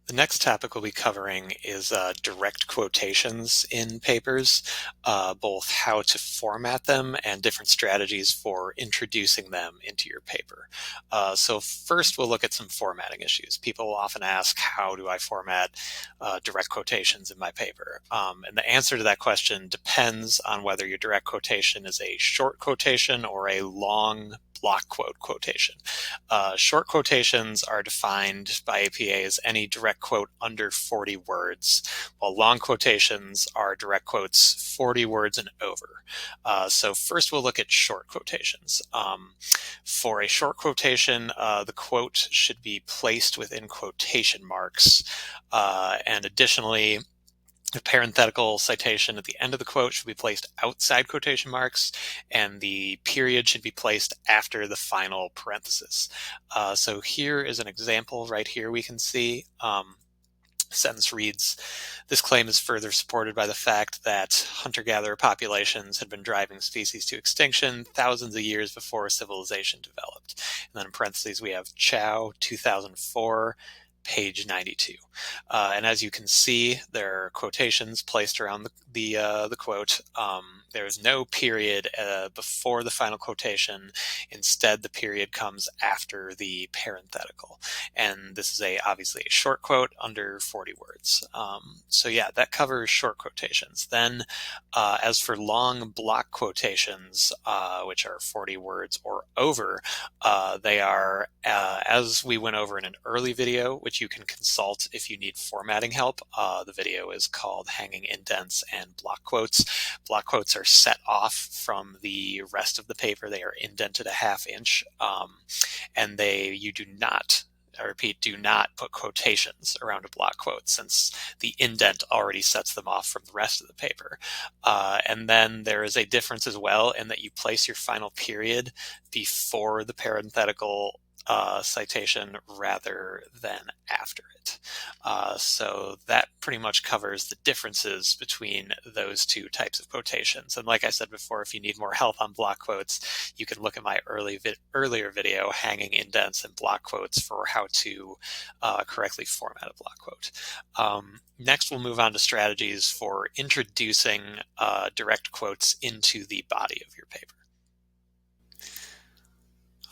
The next topic we'll be covering is direct quotations in papers, both how to format them and different strategies for introducing them into your paper. So first we'll look at some formatting issues. People often ask, how do I format direct quotations in my paper? And the answer to that question depends on whether your direct quotation is a short quotation or a long block quote quotation. Short quotations are defined by APA as any direct quote under 40 words, while long quotations are direct quotes 40 words and over. So first we'll look at short quotations. For a short quotation, the quote should be placed within quotation marks. And additionally, the parenthetical citation at the end of the quote should be placed outside quotation marks, and the period should be placed after the final parenthesis. So here is an example right here we can see. Sentence reads, "This claim is further supported by the fact that hunter-gatherer populations had been driving species to extinction thousands of years before civilization developed." And then in parentheses we have Chow, 2004, page 92. And as you can see, there are quotations placed around the quote. There's no period before the final quotation. Instead, the period comes after the parenthetical. And this is obviously a short quote under 40 words. So yeah, that covers short quotations. Then as for long block quotations, which are 40 words or over, they are, as we went over in an early video, which you can consult if you need formatting help. The video is called Hanging Indents and Block Quotes. Block quotes are set off from the rest of the paper. They are indented a ½ inch, and you do not, I repeat, do not put quotations around a block quote, since the indent already sets them off from the rest of the paper. And then there is a difference as well in that you place your final period before the parenthetical citation rather than after it. So that pretty much covers the differences between those two types of quotations. And like I said before, if you need more help on block quotes, you can look at my earlier video, Hanging Indents and Block Quotes, for how to correctly format a block quote. Next, we'll move on to strategies for introducing direct quotes into the body of your paper.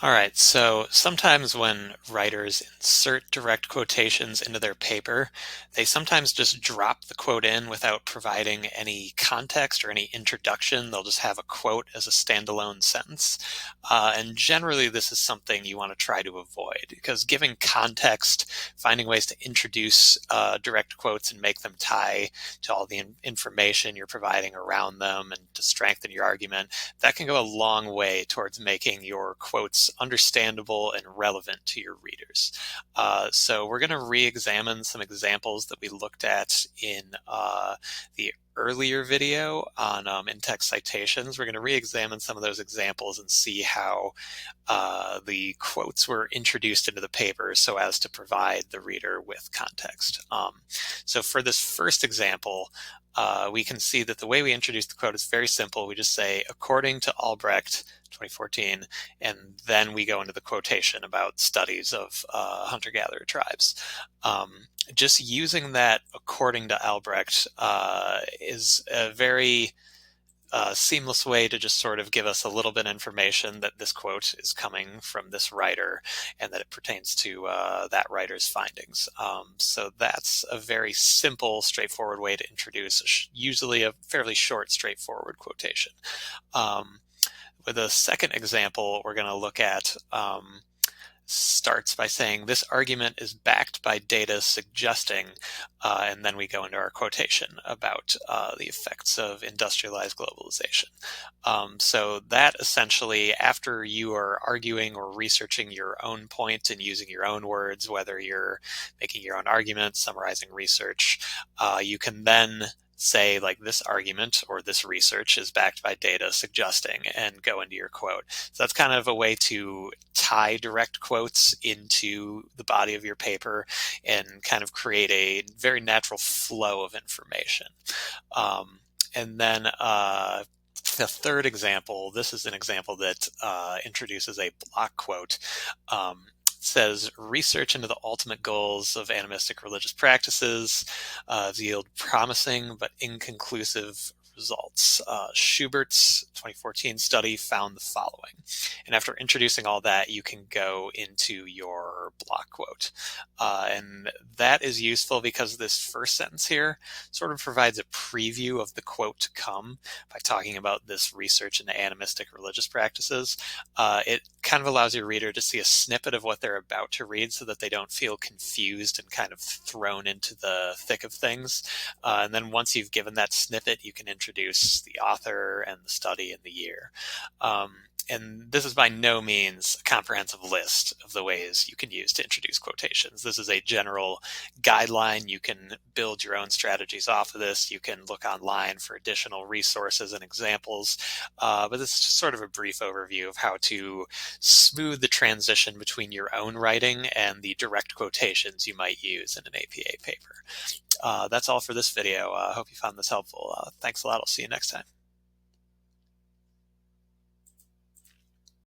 All right, so sometimes when writers insert direct quotations into their paper, they sometimes just drop the quote in without providing any context or any introduction. They'll just have a quote as a standalone sentence. And generally, this is something you want to try to avoid, because giving context, finding ways to introduce direct quotes and make them tie to all the information you're providing around them and to strengthen your argument, that can go a long way towards making your quotes understandable and relevant to your readers. So we're going to re-examine some examples that we looked at in the earlier video on in-text citations. We're going to re-examine some of those examples and see how the quotes were introduced into the paper so as to provide the reader with context. So for this first example, we can see that the way we introduce the quote is very simple. We just say, according to Albrecht, 2014, and then we go into the quotation about studies of hunter-gatherer tribes. Just using that according to Albrecht is a very seamless way to just sort of give us a little bit of information that this quote is coming from this writer and that it pertains to that writer's findings. So that's a very simple, straightforward way to introduce usually a fairly short, straightforward quotation. With a second example, we're going to look at starts by saying, "This argument is backed by data suggesting," and then we go into our quotation about the effects of industrialized globalization. So that essentially, after you are arguing or researching your own point and using your own words, whether you're making your own argument, summarizing research, you can then say, like, this argument or this research is backed by data suggesting, and go into your quote. So that's kind of a way to tie direct quotes into the body of your paper and kind of create a very natural flow of information. And then the third example, this is an example that introduces a block quote. says research into the ultimate goals of animistic religious practices yield promising but inconclusive results. Schubert's 2014 study found the following. And after introducing all that, you can go into your block quote. And that is useful because this first sentence here sort of provides a preview of the quote to come by talking about this research into animistic religious practices. It kind of allows your reader to see a snippet of what they're about to read so that they don't feel confused and kind of thrown into the thick of things. And then once you've given that snippet, you can introduce the author and the study and the year. And this is by no means a comprehensive list of the ways you can use to introduce quotations. This is a general guideline. You can build your own strategies off of this. You can look online for additional resources and examples. But this is just sort of a brief overview of how to smooth the transition between your own writing and the direct quotations you might use in an APA paper. That's all for this video. I hope you found this helpful. Thanks a lot. I'll see you next time.